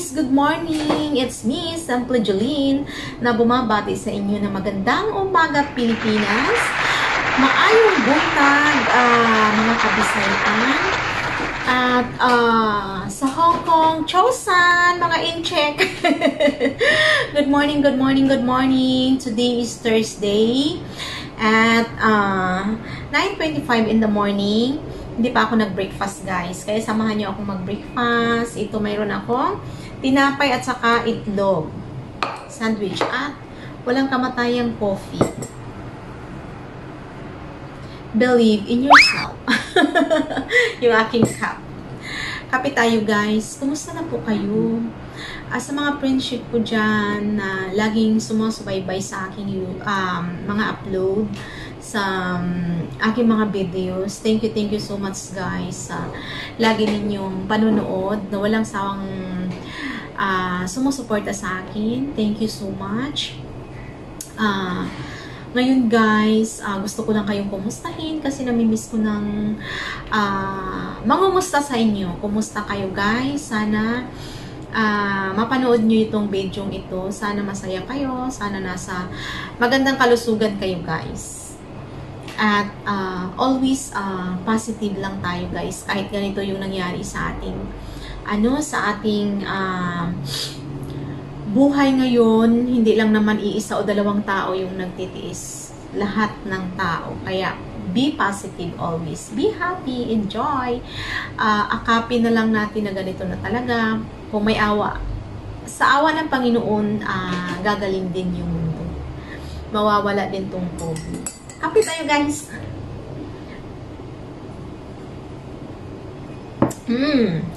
guys! Good morning! It's me, Sample Jolene, na bumabati sa inyo na magandang umaga Pilipinas. Maayong buntag, mga kabisayan. At sa Hong Kong, Chosan, mga in-check. Good morning, good morning, good morning. Today is Thursday at 9:25 in the morning. Hindi pa ako nag-breakfast, guys. Kaya samahan niyo akong mag-breakfast. Ito, mayroon akong tinapay at saka itlog. Sandwich at walang kamatayang coffee. Believe in yourself. Yung aking cup. Kape tayo, guys. Kumusta na po kayo? Sa mga friendship ko dyan na laging sumusubaybay sa aking mga upload sa aking mga videos. Thank you so much, guys. Lagi ninyong panunood na walang sawang sumusuporta sa akin. Thank you so much. Ngayon, guys, gusto ko lang kayong kumustahin kasi namimiss ko ng mangumusta sa inyo. Kumusta kayo, guys? Sana mapanood nyo itong video ito. Sana masaya kayo. Sana nasa magandang kalusugan kayo, guys. At always positive lang tayo, guys. Kahit ganito yung nangyari sa ating sa ating buhay ngayon, hindi lang naman iisa o dalawang tao yung nagtitiis. Lahat ng tao. Kaya be positive always. Be happy, enjoy. Akapin na lang natin na ganito na talaga. Kung may awa. Sa awa ng Panginoon, gagaling din yung mundo. Mawawala din tong COVID. Kape tayo, guys.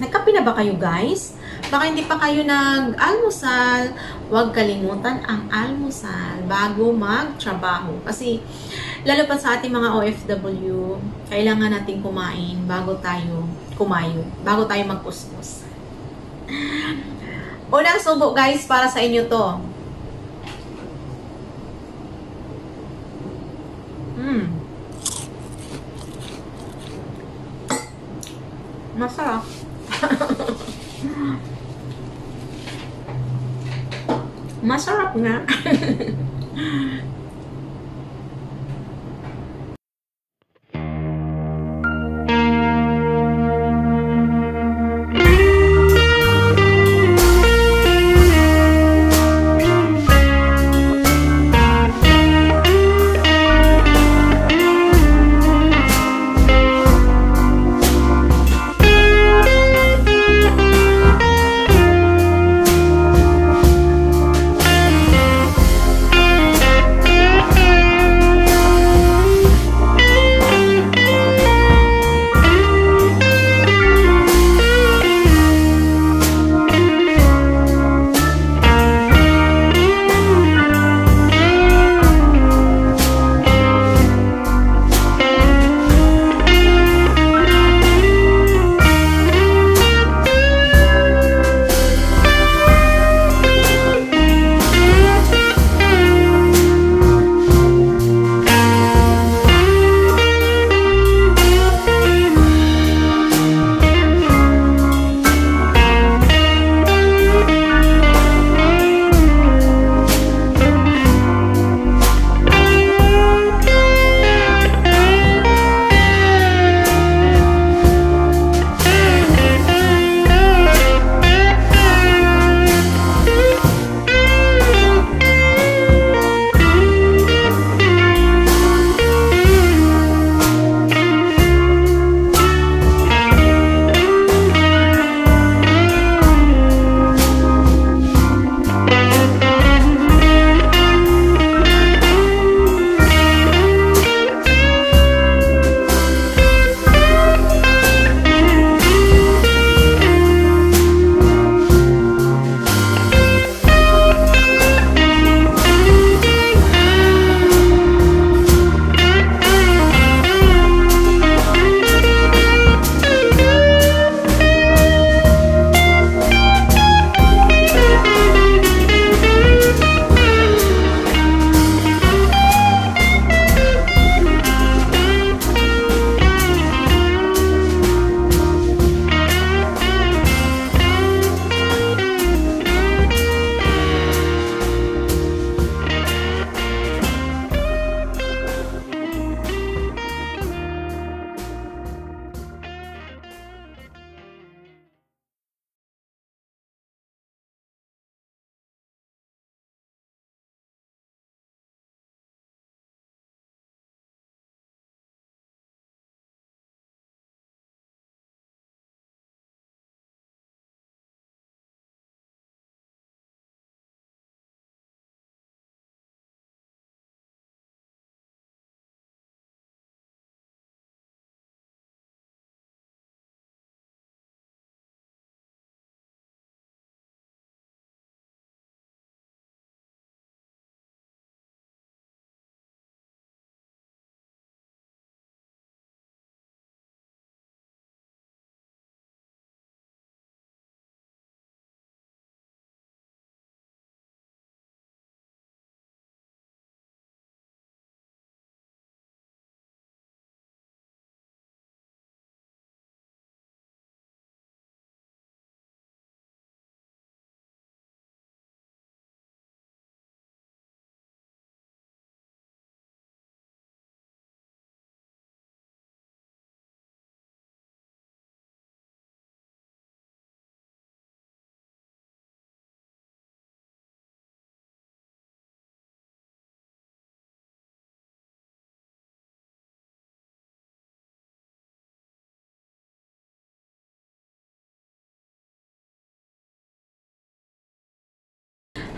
Nagkape na ba kayo, guys? Baka hindi pa kayo nag-almusal. Huwag kalimutan ang almusal bago magtrabaho. Kasi, lalo pa sa ating mga OFW, kailangan natin kumain bago tayo kumayo. Bago tayo magpustos. Unang subo, guys, para sa inyo to. Masarap. Masarap nga.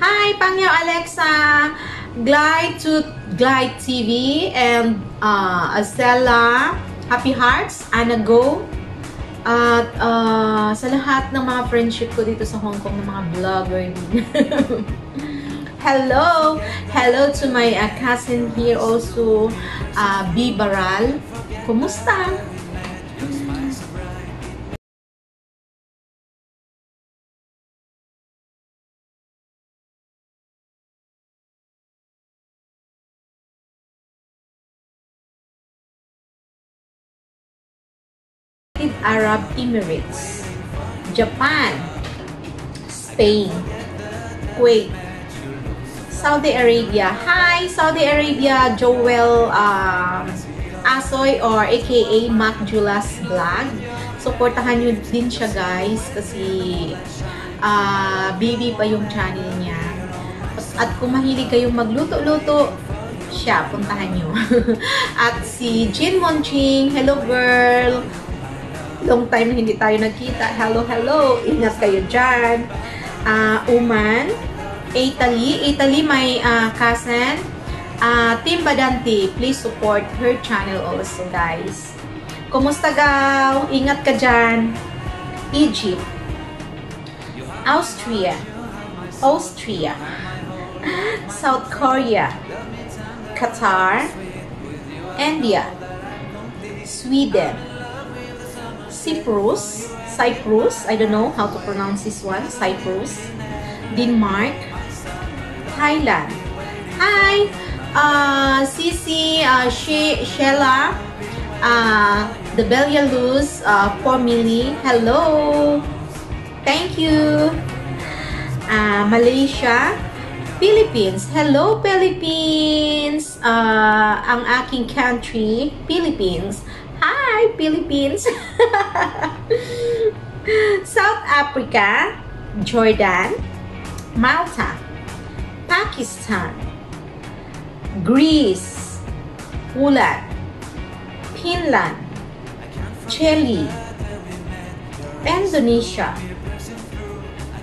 Hi, Pangyo Alexa, Glide to Glide TV, and Azella, Happy Hearts, Anna Go, at sa lahat ng mga friendship ko dito sa Hong Kong ng mga vlogger din. Hello! Hello to my cousin here also, B. Baral. Kumusta? Arab Emirates, Japan, Spain, Kuwait, Saudi Arabia. Hi, Saudi Arabia, Joel Asoy or aka Mac Julas Vlog. Supportahan nyo din siya guys kasi baby pa yung channel niya. At kung mahilig kayong magluto-luto, siya, puntahan nyo. At si Jin Monching, hello girl! Long time na hindi tayo nagkita. Hello, hello! Ingat kayo dyan. Uman, Italy, my cousin. Team Badanti, please support her channel also, guys. Kumusta gaw? Ingat ka dyan. Egypt, Austria, South Korea, Qatar, India, Sweden, Cyprus, I don't know how to pronounce this one, Cyprus, Denmark, Thailand. Hi, Sisi, Sheila, the Belarus, Formili, hello, thank you. Malaysia, Philippines, hello Philippines, ang aking country, Philippines. Hi, Philippines. South Africa, Jordan, Malta, Pakistan, Greece, Poland, Finland, Chile, Indonesia,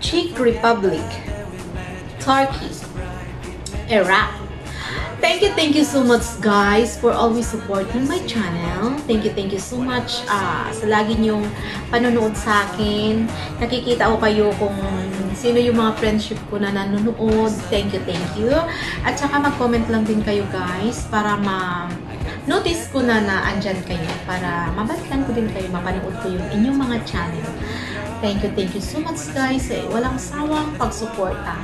Czech Republic, Turkey, Iraq. Thank you so much guys for always supporting my channel. Thank you so much sa lagi niyong panonood sa akin. Nakikita ko kayo kung sino yung mga friendship ko na nanonood. Thank you. At saka mag-comment lang din kayo guys para ma-notice ko na andyan kayo. Para mabalikan ko din kayo, mapanood ko yung inyong mga channel. Thank you so much guys. Walang sawang pagsuporta.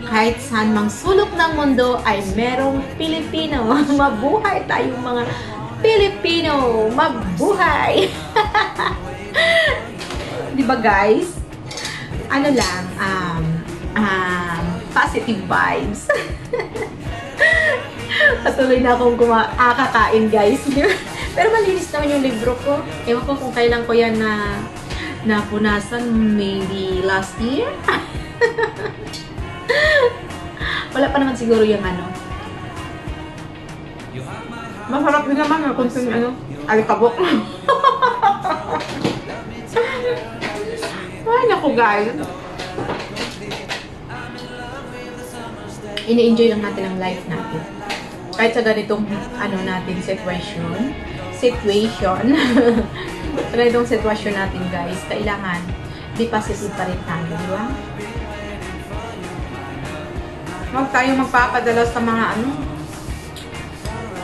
Kahit saan mang sulok ng mundo ay merong Pilipino. Mabuhay tayong mga Pilipino. Mabuhay! Diba guys? Ano lang, positive vibes. Patuloy na akong kakain guys. Pero malinis naman yung libro ko. Ewan ko kung kailan ko yan napunasan. Maybe last year? Wala pa naman siguro yung ano. Masarap din naman kung alikabok. Ay, naku guys. Ini-enjoy lang natin ang life natin. Kahit sa ganitong situation. Sa ganitong sitwasyon natin guys, kailangan di positive pa rin tayo, di ba? Huwag tayo magpapadala sa mga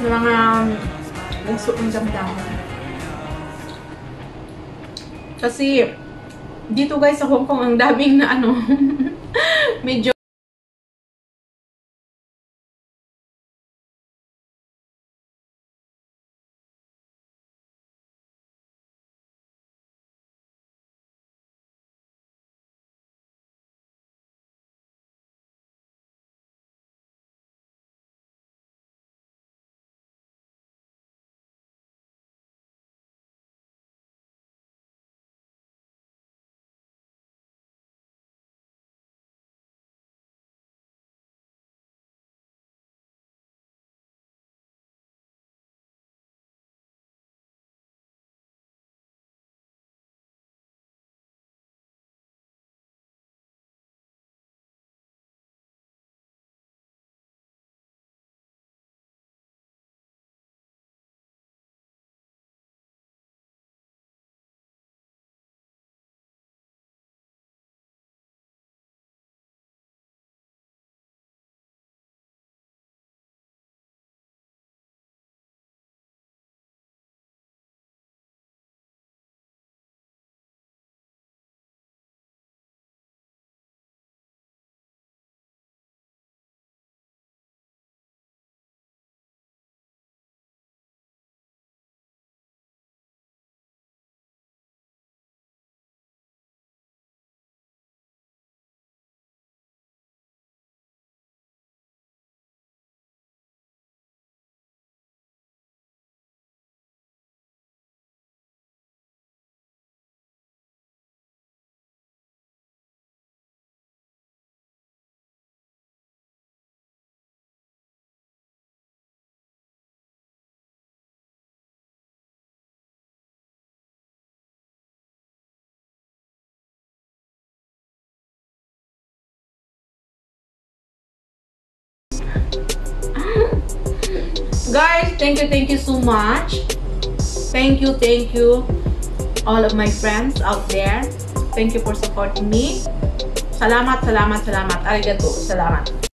mga bugso ng damdamin. Kasi dito guys sa Hong Kong ang daming na medyo Guys, thank you so much. Thank you, all of my friends out there. Thank you for supporting me. Salamat. Arigato. Salamat.